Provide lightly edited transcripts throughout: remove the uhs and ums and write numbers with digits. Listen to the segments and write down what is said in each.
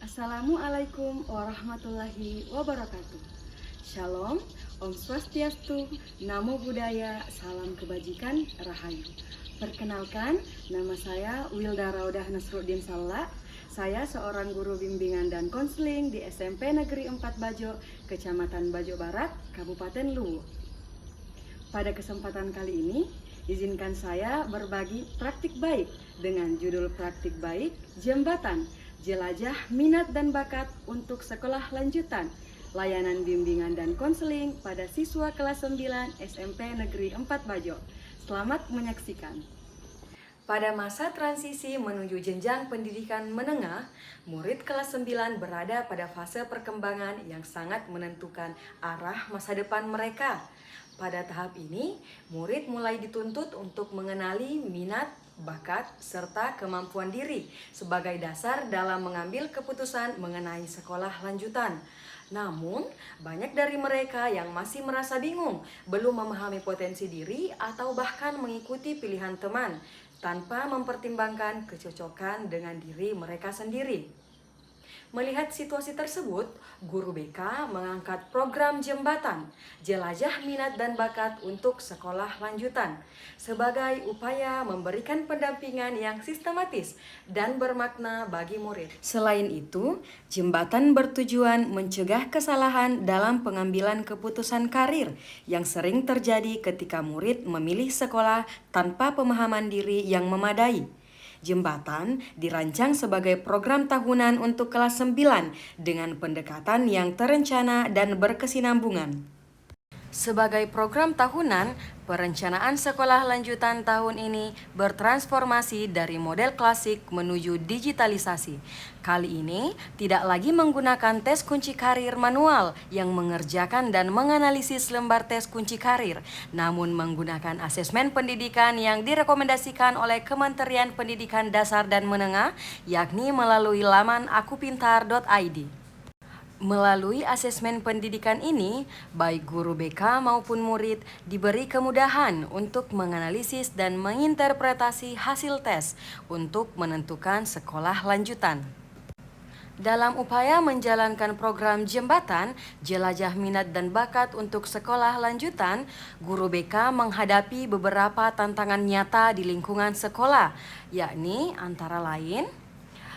Assalamualaikum warahmatullahi wabarakatuh. Shalom, Om Swastiastu, Namo Buddhaya, Salam Kebajikan, Rahayu. Perkenalkan, nama saya Wilda Raudah Nasruddin Salla. Saya seorang guru bimbingan dan konseling di SMP Negeri 4 Bajo, Kecamatan Bajo Barat, Kabupaten Luwu. Pada kesempatan kali ini, izinkan saya berbagi praktik baik dengan judul praktik baik Jembatan, Jelajah Minat dan Bakat untuk Sekolah Lanjutan, Layanan Bimbingan dan Konseling pada siswa kelas 9 SMP Negeri 4 Bajo. Selamat menyaksikan. Pada masa transisi menuju jenjang pendidikan menengah, murid kelas 9 berada pada fase perkembangan yang sangat menentukan arah masa depan mereka. Pada tahap ini, murid mulai dituntut untuk mengenali minat, bakat, serta kemampuan diri sebagai dasar dalam mengambil keputusan mengenai sekolah lanjutan. Namun, banyak dari mereka yang masih merasa bingung, belum memahami potensi diri atau bahkan mengikuti pilihan teman tanpa mempertimbangkan kecocokan dengan diri mereka sendiri. Melihat situasi tersebut, Guru BK mengangkat program Jembatan, Jelajah Minat dan Bakat untuk Sekolah Lanjutan sebagai upaya memberikan pendampingan yang sistematis dan bermakna bagi murid. Selain itu, Jembatan bertujuan mencegah kesalahan dalam pengambilan keputusan karir yang sering terjadi ketika murid memilih sekolah tanpa pemahaman diri yang memadai. Jembatan dirancang sebagai program tahunan untuk kelas 9 dengan pendekatan yang terencana dan berkesinambungan. Sebagai program tahunan, perencanaan sekolah lanjutan tahun ini bertransformasi dari model klasik menuju digitalisasi. Kali ini tidak lagi menggunakan tes kunci karir manual yang mengerjakan dan menganalisis lembar tes kunci karir, namun menggunakan asesmen pendidikan yang direkomendasikan oleh Kementerian Pendidikan Dasar dan Menengah, yakni melalui laman akupintar.id. Melalui asesmen pendidikan ini, baik guru BK maupun murid diberi kemudahan untuk menganalisis dan menginterpretasi hasil tes untuk menentukan sekolah lanjutan. Dalam upaya menjalankan program Jembatan, Jelajah Minat dan Bakat untuk Sekolah Lanjutan, guru BK menghadapi beberapa tantangan nyata di lingkungan sekolah, yakni antara lain: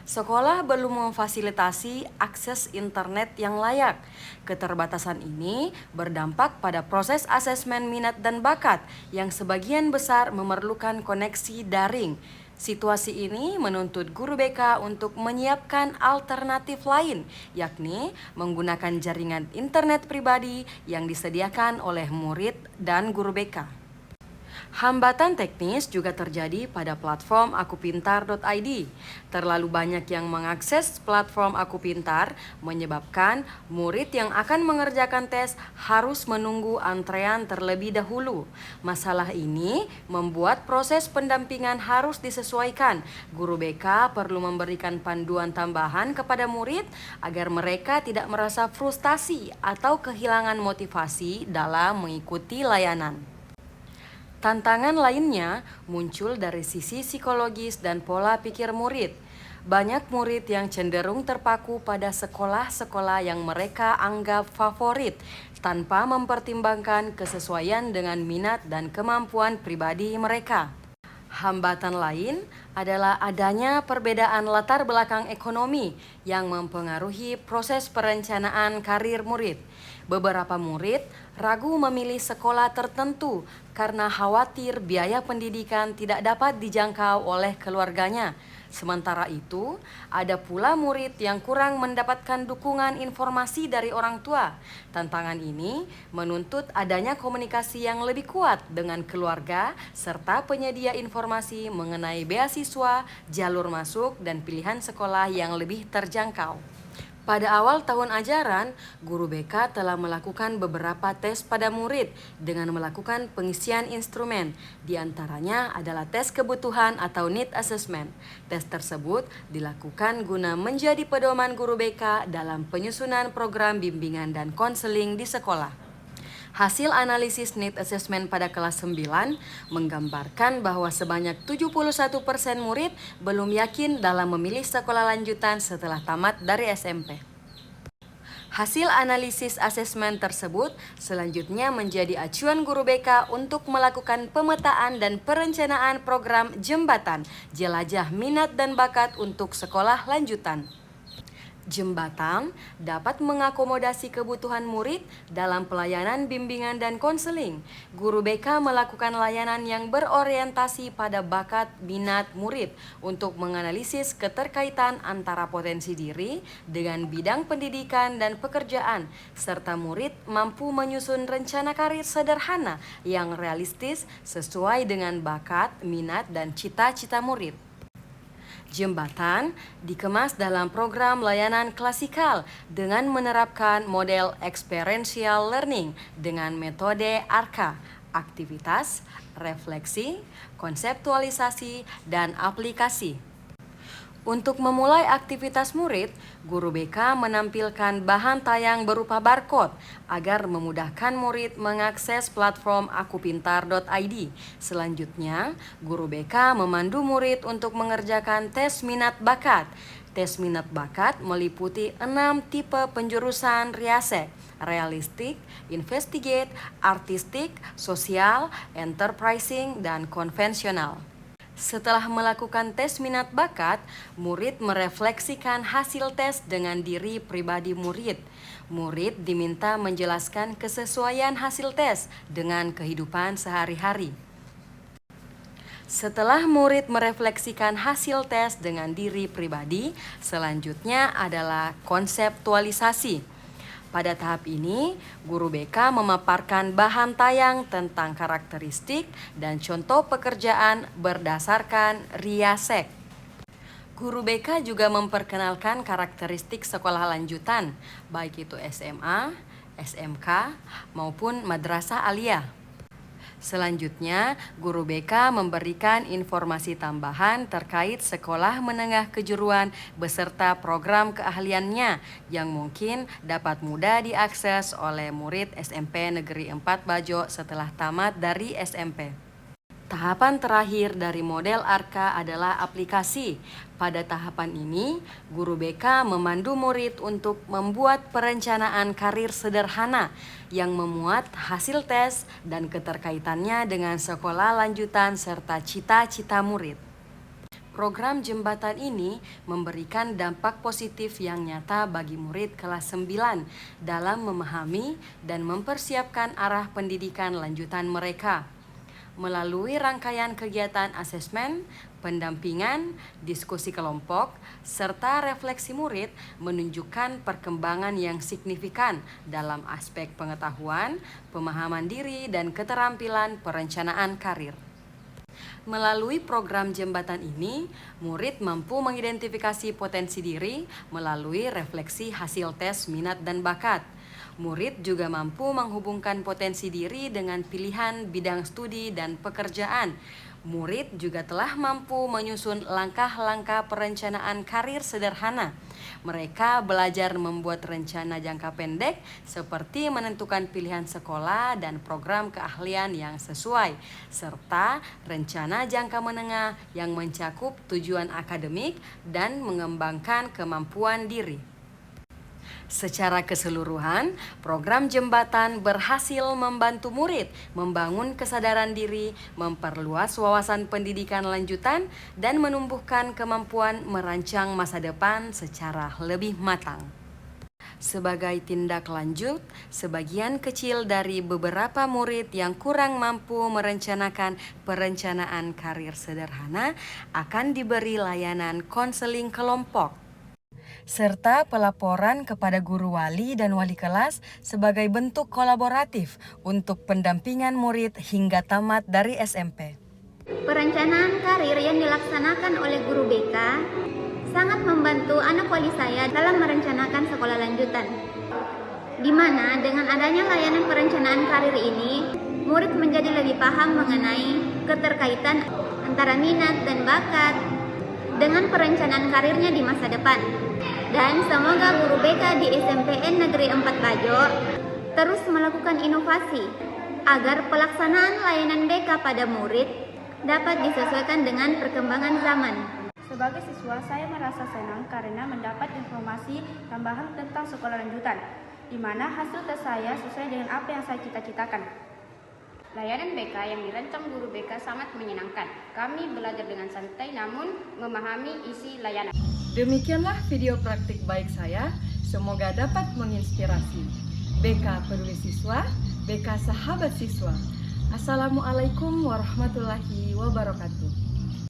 sekolah belum memfasilitasi akses internet yang layak. Keterbatasan ini berdampak pada proses asesmen minat dan bakat yang sebagian besar memerlukan koneksi daring. Situasi ini menuntut guru BK untuk menyiapkan alternatif lain, yakni menggunakan jaringan internet pribadi yang disediakan oleh murid dan guru BK. Hambatan teknis juga terjadi pada platform akupintar.id. Terlalu banyak yang mengakses platform Akupintar menyebabkan murid yang akan mengerjakan tes harus menunggu antrean terlebih dahulu. Masalah ini membuat proses pendampingan harus disesuaikan. Guru BK perlu memberikan panduan tambahan kepada murid agar mereka tidak merasa frustasi atau kehilangan motivasi dalam mengikuti layanan. Tantangan lainnya muncul dari sisi psikologis dan pola pikir murid. Banyak murid yang cenderung terpaku pada sekolah-sekolah yang mereka anggap favorit tanpa mempertimbangkan kesesuaian dengan minat dan kemampuan pribadi mereka. Hambatan lain adalah adanya perbedaan latar belakang ekonomi yang mempengaruhi proses perencanaan karir murid. Beberapa murid ragu memilih sekolah tertentu karena khawatir biaya pendidikan tidak dapat dijangkau oleh keluarganya. Sementara itu, ada pula murid yang kurang mendapatkan dukungan informasi dari orang tua. Tantangan ini menuntut adanya komunikasi yang lebih kuat dengan keluarga serta penyedia informasi mengenai beasiswa, jalur masuk, dan pilihan sekolah yang lebih terjangkau. Pada awal tahun ajaran, guru BK telah melakukan beberapa tes pada murid dengan melakukan pengisian instrumen. Di antaranya adalah tes kebutuhan atau need assessment. Tes tersebut dilakukan guna menjadi pedoman guru BK dalam penyusunan program bimbingan dan konseling di sekolah. Hasil analisis NEET Assessment pada kelas 9 menggambarkan bahwa sebanyak 71% murid belum yakin dalam memilih sekolah lanjutan setelah tamat dari SMP. Hasil analisis asesmen tersebut selanjutnya menjadi acuan guru BK untuk melakukan pemetaan dan perencanaan program jembatan jelajah minat dan bakat untuk sekolah lanjutan. Jembatan dapat mengakomodasi kebutuhan murid dalam pelayanan bimbingan dan konseling. Guru BK melakukan layanan yang berorientasi pada bakat minat murid untuk menganalisis keterkaitan antara potensi diri dengan bidang pendidikan dan pekerjaan, serta murid mampu menyusun rencana karir sederhana yang realistis sesuai dengan bakat, minat, dan cita-cita murid. Jembatan dikemas dalam program layanan klasikal dengan menerapkan model experiential learning dengan metode ARKA, aktivitas, refleksi, konseptualisasi, dan aplikasi. Untuk memulai aktivitas murid, guru BK menampilkan bahan tayang berupa barcode agar memudahkan murid mengakses platform akupintar.id. Selanjutnya, guru BK memandu murid untuk mengerjakan tes minat bakat. Tes minat bakat meliputi 6 tipe penjurusan riasek: realistik, investigate, artistik, sosial, enterprising, dan konvensional. Setelah melakukan tes minat bakat, murid merefleksikan hasil tes dengan diri pribadi murid. Murid diminta menjelaskan kesesuaian hasil tes dengan kehidupan sehari-hari. Setelah murid merefleksikan hasil tes dengan diri pribadi, selanjutnya adalah konseptualisasi. Pada tahap ini, guru BK memaparkan bahan tayang tentang karakteristik dan contoh pekerjaan berdasarkan riasek. Guru BK juga memperkenalkan karakteristik sekolah lanjutan, baik itu SMA, SMK, maupun madrasah aliyah. Selanjutnya, guru BK memberikan informasi tambahan terkait sekolah menengah kejuruan beserta program keahliannya yang mungkin dapat mudah diakses oleh murid SMP Negeri 4 Bajo setelah tamat dari SMP. Tahapan terakhir dari model ARKA adalah aplikasi. Pada tahapan ini, guru BK memandu murid untuk membuat perencanaan karir sederhana yang memuat hasil tes dan keterkaitannya dengan sekolah lanjutan serta cita-cita murid. Program jembatan ini memberikan dampak positif yang nyata bagi murid kelas 9 dalam memahami dan mempersiapkan arah pendidikan lanjutan mereka. Melalui rangkaian kegiatan asesmen, pendampingan, diskusi kelompok, serta refleksi murid menunjukkan perkembangan yang signifikan dalam aspek pengetahuan, pemahaman diri, dan keterampilan perencanaan karir. Melalui program jembatan ini, murid mampu mengidentifikasi potensi diri melalui refleksi hasil tes minat dan bakat. Murid juga mampu menghubungkan potensi diri dengan pilihan bidang studi dan pekerjaan. Murid juga telah mampu menyusun langkah-langkah perencanaan karir sederhana. Mereka belajar membuat rencana jangka pendek seperti menentukan pilihan sekolah dan program keahlian yang sesuai, serta rencana jangka menengah yang mencakup tujuan akademik dan mengembangkan kemampuan diri. Secara keseluruhan, program jembatan berhasil membantu murid membangun kesadaran diri, memperluas wawasan pendidikan lanjutan, dan menumbuhkan kemampuan merancang masa depan secara lebih matang. Sebagai tindak lanjut, sebagian kecil dari beberapa murid yang kurang mampu merencanakan perencanaan karir sederhana akan diberi layanan konseling kelompok, serta pelaporan kepada guru wali dan wali kelas sebagai bentuk kolaboratif untuk pendampingan murid hingga tamat dari SMP. Perencanaan karir yang dilaksanakan oleh guru BK sangat membantu anak wali saya dalam merencanakan sekolah lanjutan. Di mana dengan adanya layanan perencanaan karir ini, murid menjadi lebih paham mengenai keterkaitan antara minat dan bakat dengan perencanaan karirnya di masa depan. Dan semoga guru BK di SMPN Negeri 4 Bajo terus melakukan inovasi agar pelaksanaan layanan BK pada murid dapat disesuaikan dengan perkembangan zaman. Sebagai siswa, saya merasa senang karena mendapat informasi tambahan tentang sekolah lanjutan, di mana hasil tes saya sesuai dengan apa yang saya cita-citakan. Layanan BK yang dirancang guru BK sangat menyenangkan. Kami belajar dengan santai namun memahami isi layanan. Demikianlah video praktik baik saya, semoga dapat menginspirasi. BK Peduli Siswa, BK Sahabat Siswa. Assalamualaikum warahmatullahi wabarakatuh.